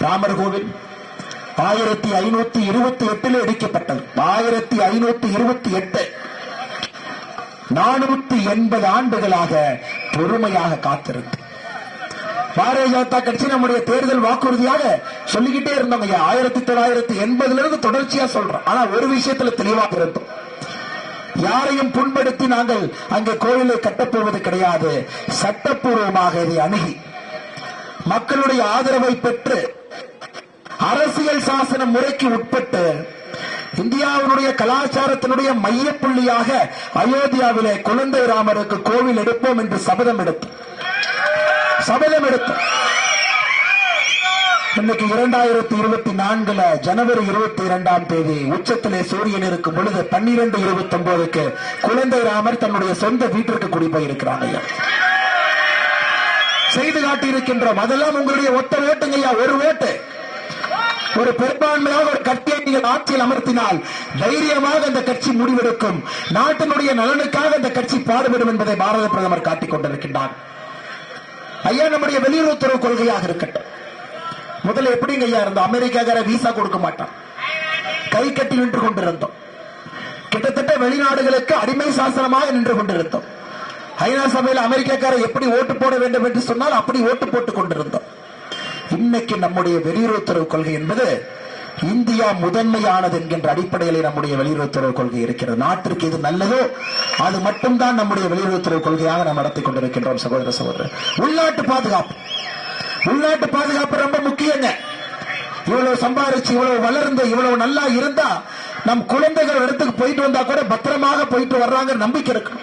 ராமர் கோவில் 1528 இடிக்கப்பட்டது. 1528 480 ஆண்டுகளாக பொறுமையாக காத்திருந்து பாரதிய ஜனதா கட்சி நம்முடைய தேர்தல் வாக்குறுதியாக சொல்லிக்கிட்டே இருந்தோம். 1980 தொடர்ச்சியா சொல்றோம். ஆனா ஒரு விஷயத்துல தெளிவாக இருந்தோம், யாரையும் புண்படுத்தி நாங்கள் அங்கே கோயிலை கட்டப்போவது கிடையாது. சட்டப்பூர்வமாக இதை அணுகி மக்களுடைய ஆதரவை பெற்று அரசியல் சாசன முறைக்கு உட்பட்டு இந்தியாவினுடைய கலாச்சாரத்தினுடைய மையப்புள்ளியாக அயோத்தியாவிலே குழந்தை ராமருக்கு கோவில் எடுப்போம் என்று சபதம் எடுத்தோம். இன்னைக்கு 2024 ஜனவரி 22 உச்சத்திலே சூரியன் இருக்கும் பொழுது 12:29 குழந்தை ராமர் தன்னுடைய சொந்த வீட்டிற்கு குடிபோயிருக்கிறாங்க. செய்து காட்டியிருக்கின்றோம். அதெல்லாம் உங்களுடைய ஒத்த ஓட்டுங்கய்யா. ஒரு ஓட்டு, ஒரு பெரும்பான்மையாக ஒரு கட்சியை நீங்கள் ஆட்சியில் அமர்த்தினால் தைரியமாக அந்த கட்சி முடிவெடுக்கும். நாட்டினுடைய நலனுக்காக அந்த கட்சி பாடுபடும் என்பதை பாரத பிரதமர் காட்டிக் கொண்டிருக்கின்றார். ஐயா, நம்முடைய வெளியுறவுத்துறை கொள்கையாக இருக்கட்டும். முதல்ல எப்படிங்க ஐயா இருந்தோம்? அமெரிக்காக்கார விசா கொடுக்க மாட்டான், கை கட்டி நின்று கொண்டிருந்தோம். கிட்டத்தட்ட வெளிநாடுகளுக்கு அடிமை சாசனமாக நின்று கொண்டிருந்தோம். ஐநா சபையில் அமெரிக்காக்கார எப்படி ஓட்டு போட வேண்டும் என்று சொன்னால் அப்படி ஓட்டு போட்டுக் கொண்டிருந்தோம். இன்னைக்கு நம்முடைய வெளியுறவுத்துறை கொள்கை என்பது இந்தியா முதன்மையானது என்கின்ற அடிப்படையில் நம்முடைய வெளியுறவுத்துறை கொள்கை இருக்கிறது. நாட்டிற்கு இது நல்லதோ அது மட்டும்தான் நம்முடைய வெளியுறவுத்துறை கொள்கையாக நாம் நடத்திக் கொண்டிருக்கின்றோம். சகோதர சகோதரர், உள்நாட்டு பாதுகாப்பு ரொம்ப முக்கியங்க. இவ்வளவு சம்பாதிச்சு இவ்வளவு வளர்ந்து இவ்வளவு நல்லா இருந்தா நம் குழந்தைகள் இடத்துக்கு போயிட்டு வந்தா கூட பத்திரமாக போயிட்டு வர்றாங்க நம்பிக்கை இருக்கு.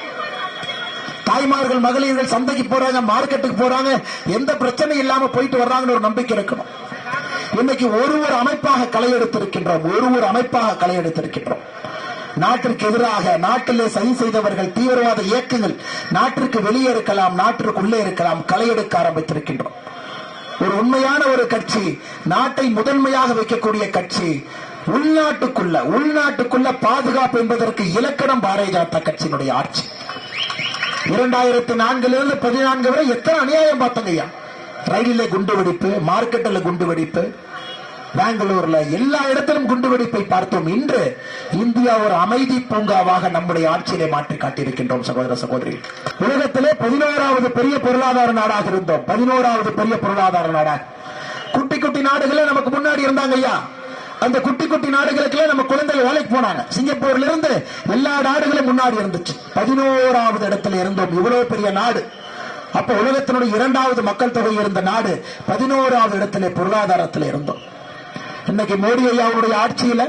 தாய்மார்கள் மகளிர்கள் சந்தைக்கு போறாங்க, மார்க்கெட்டுக்கு போறாங்க, எந்த பிரச்சனை இல்லாம போயிட்டு வர்றாங்கன்னு ஒரு நம்பிக்கை இருக்கணும். இன்னைக்கு ஒரு அமைப்பாக களை எடுத்திருக்கின்றோம். நாட்டிற்கு எதிராக நாட்டிலே சதி செய்தவர்கள், தீவிரவாத இயக்கங்கள் நாட்டிற்கு வெளியே இருக்கலாம், நாட்டிற்குள்ளே இருக்கலாம், களை எடுக்க ஆரம்பித்திருக்கின்றோம். ஒரு உண்மையான ஒரு கட்சி, நாட்டை முதன்மையாக வைக்கக்கூடிய கட்சி, உள்நாட்டுக்குள்ள பாதுகாப்பு என்பதற்கு இலக்கணம் பாரதிய ஜனதா கட்சியினுடைய ஆட்சி. 2004 14 வரை எத்தனை அநியாயம் பார்த்தங்கய்யா. ரயிலில் குண்டுவெடிப்பு, மார்க்கெட்டில் குண்டுவெடிப்பு, பெங்களூர்ல எல்லா இடத்திலும் குண்டுவெடிப்பை பார்த்தோம். இன்று இந்தியா ஒரு அமைதி பூங்காவாக நம்முடைய ஆட்சியிலே மாற்றி காட்டியிருக்கின்றோம். சகோதர சகோதரி, உலகத்திலே 11வது பெரிய பொருளாதார நாடாக இருந்தோம். 11வது பெரிய பொருளாதார நாடாக குட்டி குட்டி நாடுகளே நமக்கு முன்னாடி இருந்தாங்க ஐயா. அந்த குட்டி குட்டி நாடுகளுக்கு நம்ம குழந்தைகள் வேலைக்கு போனாங்க. சிங்கப்பூர்ல இருந்து எல்லா நாடுகளும் முன்னாடி இருந்துச்சு. 11வது இடத்துல இருந்தோம். இவ்வளவு பெரிய நாடு. அப்ப உலகத்தினுடைய 2வது மக்கள் தொகை இருந்த நாடு 11வது இடத்திலே பொருளாதாரத்தில் இருந்தோம். இன்னைக்கு மோடி ஐயாவுடைய ஆட்சியில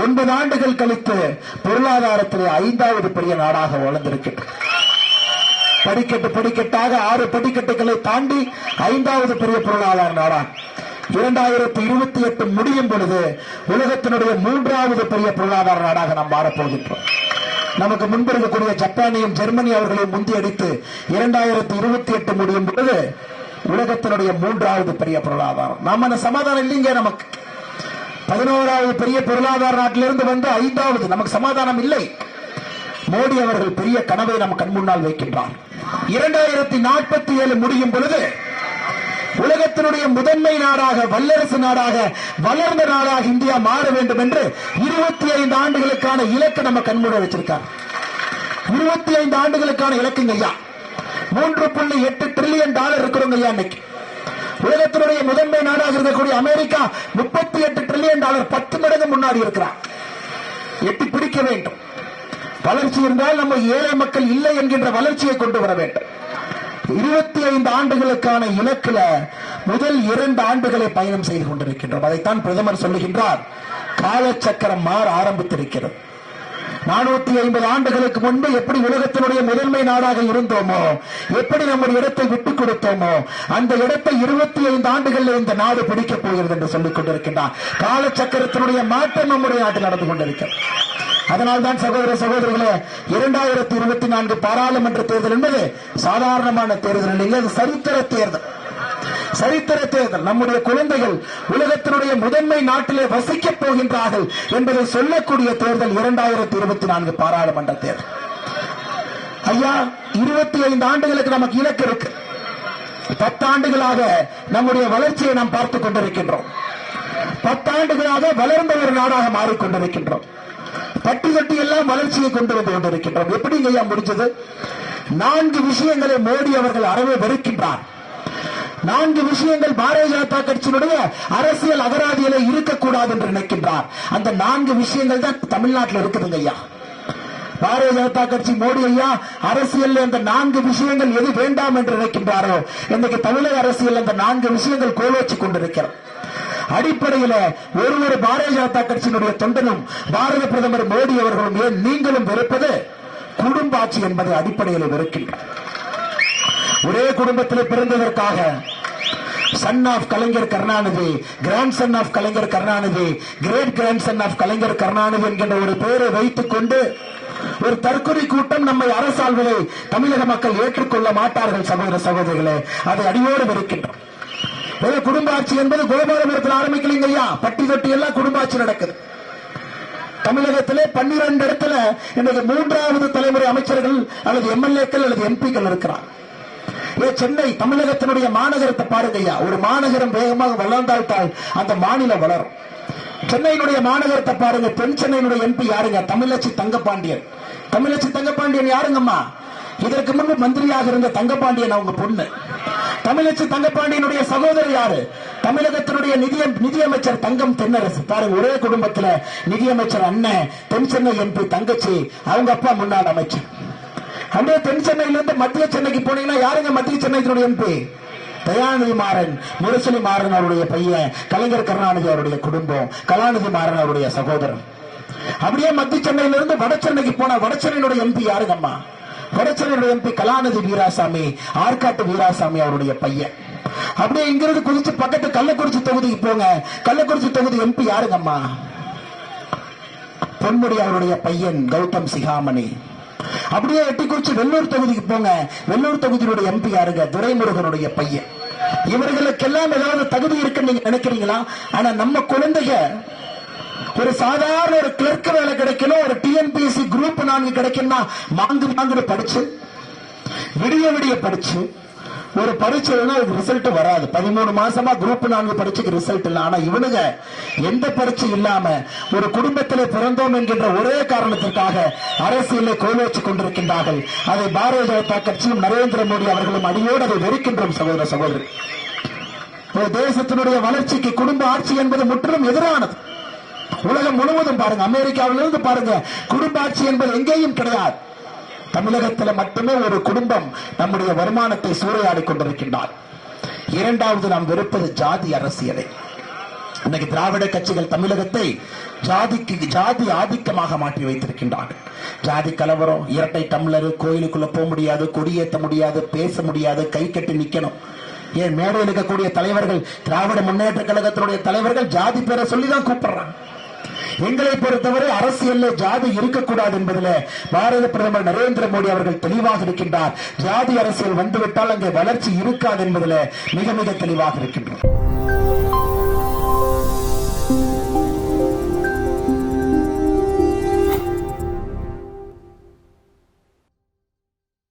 9 ஆண்டுகள் கழித்து பொருளாதாரத்திலே 5வது பெரிய நாடாக வளர்ந்திருக்கிறது. படிக்கட்டாக 6 படிக்கட்டுகளை தாண்டி 5வது பெரிய பொருளாதார நாடாக 2028 முடியும் பொழுது உலகத்தினுடைய 3வது பெரிய பொருளாதார நாடாக நாம் மாறப்போகின்றோம். நமக்கு முன்பு இருக்கக்கூடிய ஜப்பானையும் ஜெர்மனி அவர்களையும் முந்தியடித்து 2028 முடியும் பொழுது உலகத்தினுடைய 3வது பெரிய பொருளாதாரம். நாம சமாதானம் இல்லைங்க. நமக்கு 11வது பெரிய பொருளாதார நாட்டிலிருந்து வந்து 5வது நமக்கு சமாதானம் இல்லை. மோடி அவர்கள் பெரிய கனவை நம் கண் முன்னால் வைக்கின்றார். 2047 முடியும் பொழுது உலகத்தினுடைய முதன்மை நாடாக, வல்லரசு நாடாக, வளர்ந்த நாடாக இந்தியா மாற வேண்டும் என்று 25 ஆண்டுகளுக்கான இலக்கு நம்ம கண்மூட வச்சிருக்கார். 25 ஆண்டுகளுக்கான இலக்குங்க ஐயா. $3.8 டிரில்லியன் இருக்கிறோங்க ஐயா. இன்னைக்கு உலகத்தினுடைய முதன்மை நாடாக இருக்கக்கூடிய அமெரிக்கா $38 டிரில்லியன் 10 மடங்கு முன்னாடி இருக்கிறார். எட்டி பிடிக்க வேண்டும். வளர்ச்சி இருந்தால் நம்ம ஏழை மக்கள் இல்லை என்கின்ற வளர்ச்சியை கொண்டு வர வேண்டும். 25 ஆண்டுகளுக்கான இலக்குல முதல் 2 ஆண்டுகளை பயணம் செய்து கொண்டிருக்கின்றோம். அதைத்தான் பிரதமர் சொல்லுகின்றார், காலச்சக்கரம் மாற ஆரம்பித்திருக்கிறது. 450 ஆண்டுகளுக்கு முன்பு எப்படி உலகத்தினுடைய முதன்மை நாடாக இருந்தோமோ, எப்படி நம்முடைய இடத்தை விட்டுக் கொடுத்தோமோ, அந்த இடத்தை 25 ஆண்டுகளில் இந்த நாடு பிடிக்கப் போகிறது என்று சொல்லிக் கொண்டிருக்கின்றார். காலச்சக்கரத்தினுடைய மாற்றம் நம்முடைய நாட்டில் நடந்து கொண்டிருக்கிறது. அதனால்தான் சகோதர சகோதரிகளே, 2024 பாராளுமன்ற தேர்தல் என்பது சாதாரணமான தேர்தல் இல்லை, அது சரித்திர தேர்தல். நம்முடைய குழந்தைகள் உலகத்தினுடைய முதன்மை நாட்டிலே வசிக்கப் போகின்றார்கள் என்பதை சொல்லக்கூடிய தேர்தல் 2024 பாராளுமன்ற தேர்தல். ஐயா, 25 ஆண்டுகளுக்கு நமக்கு இலக்கு இருக்கு. 10 ஆண்டுகளாக நம்முடைய வளர்ச்சியை நாம் பார்த்துக் கொண்டிருக்கின்றோம். 10 ஆண்டுகளாக வளர்ந்த ஒரு நாடாக மாறிக்கொண்டிருக்கின்றோம். பட்டி தொட்டி எல்லாம் வளர்ச்சியை கொண்டு வந்து கொண்டிருக்கின்றோம். எப்படிங்க ஐயா முடிஞ்சது? 4 விஷயங்களை மோடி அவர்கள் அறவே வெறுக்கின்றார். 4 விஷயங்கள் பாரதிய ஜனதா கட்சியினுடைய அரசியல் அகராதியிலே இருக்கக்கூடாது என்று நினைக்கின்றார். அந்த 4 விஷயங்கள் தான் தமிழ்நாட்டில் இருக்குதுங்க ஐயா. பாரதிய ஜனதா கட்சி மோடி ஐயா அரசியல் அந்த 4 விஷயங்கள் எது வேண்டாம் என்று நினைக்கின்றாரோ, இன்றைக்கு தமிழக அரசியல் அந்த 4 விஷயங்கள் கோலோச்சு கொண்டிருக்கிறது. அடிப்படையில் ஒரு பாரதிய ஜனதா கட்சியினுடைய தொண்டனும் பாரத பிரதமர் மோடி அவர்களும் ஏன் நீங்களும் வெறுப்பது குடும்ப ஆட்சி என்பதை அடிப்படையில் வெறுக்கின்றார். ஒரே குடும்பத்தில் பிறந்ததற்காக son of Kalaignar Karunanidhi, grand son of Kalaignar Karunanidhi, great grand son of Kalaignar Karunanidhi என்கின்ற ஒரு பெயரை வைத்துக் கொண்டு ஒரு தற்கொலை கூட்டம் நம்மை அரசாள்வதை தமிழக மக்கள் ஏற்றுக்கொள்ள மாட்டார்கள். சகோதர சகோதரிகளே, அதை அடியோடு வெறுக்கின்றோம். குடும்ப ஆட்சி என்பது கோபாலபுரத்தில் ஆரம்பிக்கலைங்க ஐயா. பட்டி தொட்டி எல்லாம் குடும்ப ஆட்சி நடக்குது. தமிழகத்திலே 12 இடத்துல இன்னைக்கு 3வது தலைமுறை அமைச்சர்கள் அல்லது எம்எல்ஏக்கள் அல்லது எம்பிக்கள் இருக்கிறார். சென்னை தமிழகத்தினுடைய மாநகரத்தை பாருங்க ஐயா. ஒரு மாநகரம் வேகமாக வளர்ந்தால்தான் அந்த மாநிலம் வளரும். சென்னையினுடைய மாநகரத்தை பாருங்க. தென் சென்னையினுடைய எம்பி யாருங்க? தமிழச்சி தங்கபாண்டியன். தமிழச்சி தங்கபாண்டியன் யாருங்கம்மா? இதற்கு முன்பு மந்திரியாக இருந்த தங்கபாண்டியன் அவங்க பொண்ணு. தமிழச்சி தங்கபாண்டியனுடைய சகோதரர் யாரு? தமிழகத்தினுடைய நிதியமைச்சர் தங்கம் தென்னரசு. பாருங்க, ஒரே குடும்பத்தில் நிதியமைச்சர் அண்ணன், தென் சென்னை எம்பி தங்கச்சி, அவங்க அப்பா முன்னாள் அமைச்சர். அப்படியே தென் சென்னையிலிருந்து மத்திய சென்னைக்கு போனீங்கன்னா யாருங்க மத்திய சென்னையினுடைய எம்பி? தயாநிதி மாறன், முரசொலி மாறன் அவருடைய பையன், கலைஞர் கருணாநிதி அவருடைய குடும்பம், கலாநிதி மாறன் அவருடைய சகோதரன். அப்படியே மத்திய சென்னையிலிருந்து வட சென்னைக்கு போன வட சென்னையினுடைய எம்பி யாருங்கம்மா? வடசென்னையுடைய எம்பி கலாநிதி வீராசாமி, ஆற்காட்டு வீராசாமி அவருடைய பையன். அப்படியே இங்கிருந்து குதிச்சு பக்கத்து கள்ளக்குறிச்சி தொகுதிக்கு போங்க. கள்ளக்குறிச்சி தொகுதி எம்பி யாருங்கம்மா? பொன்முடி அவருடைய பையன் கௌதம் சிகாமணி. அப்படியே எட்டிக்குறிச்சி வெள்ளூர் தொகுதிக்கு போங்க. வெள்ளூர் தொகுதியினுடைய எம்பி யாருங்க? துரைமுருகனுடைய பையன். இவர்களுக்கெல்லாம் ஏதாவது தகுதி இருக்குன்னு நீங்க நினைக்கிறீங்களா? ஆனா நம்ம குழந்தைக ஒரு சாதாரண ஒரு கிளர்க் வேலை கிடைக்கணும், ஒரு டிஎன்பிஎஸ்சி குரூப் 4 கிடைக்கும்னா மாங்கு படிச்சு விடிய படிச்சு ஒரு பரீட்சை ரிசல்ட் வராது. 13 மாசமா குரூப் 4 பரீட்சைக்கு ரிசல்ட் இல்ல. ஆனா இவனுங்க எந்த பரீட்சை இல்லாம ஒரு குடும்பத்திலே பிறந்தோம் என்கின்ற ஒரே காரணத்திற்காக அரசியலை கோலோச்சு கொண்டிருக்கின்றார்கள். அதை பாரதிய ஜனதா கட்சியும் நரேந்திர மோடி அவர்களும் அடியோடு அதை வெறுக்கின்றோம். சகோதர சகோதரி, தேசத்தினுடைய வளர்ச்சிக்கு குடும்ப ஆட்சி என்பது முற்றிலும் எதிரானது. உலகம் முழுவதும் பாருங்க, அமெரிக்காவிலிருந்து பாருங்க, குடும்ப ஆட்சி என்பது எங்கேயும் கிடையாது. தமிழகத்தில் மட்டுமே ஒரு குடும்பம் நம்முடைய வருமானத்தை சூறையாடி கொண்டிருக்கின்றார். இரண்டாவது நாம் வெறுப்பது ஜாதி அரசியலை. இன்னைக்கு திராவிட கட்சிகள் தமிழகத்தை ஜாதி ஆதிக்கமாக மாற்றி வைத்திருக்கின்றார்கள். ஜாதி கலவரம், இரட்டை டம்ளர், கோயிலுக்குள்ள போக முடியாது, கொடியேற்ற முடியாது, பேச முடியாது, கை கட்டி நிக்கணும். ஏன் மேடையில் இருக்கக்கூடிய தலைவர்கள், திராவிட முன்னேற்ற கழகத்தினுடைய தலைவர்கள் ஜாதி பேரை சொல்லிதான் கூப்பிடுறாங்க. எங்களை பொறுத்தவரை அரசியலில் ஜாதி இருக்கக்கூடாது என்பதில் பாரத பிரதமர் நரேந்திர மோடி அவர்கள் தெளிவாக இருக்கின்றார். ஜாதி அரசியல் வந்துவிட்டால் அங்கே வளர்ச்சி இருக்காது என்பதில் மிக மிக தெளிவாக இருக்கின்றார்.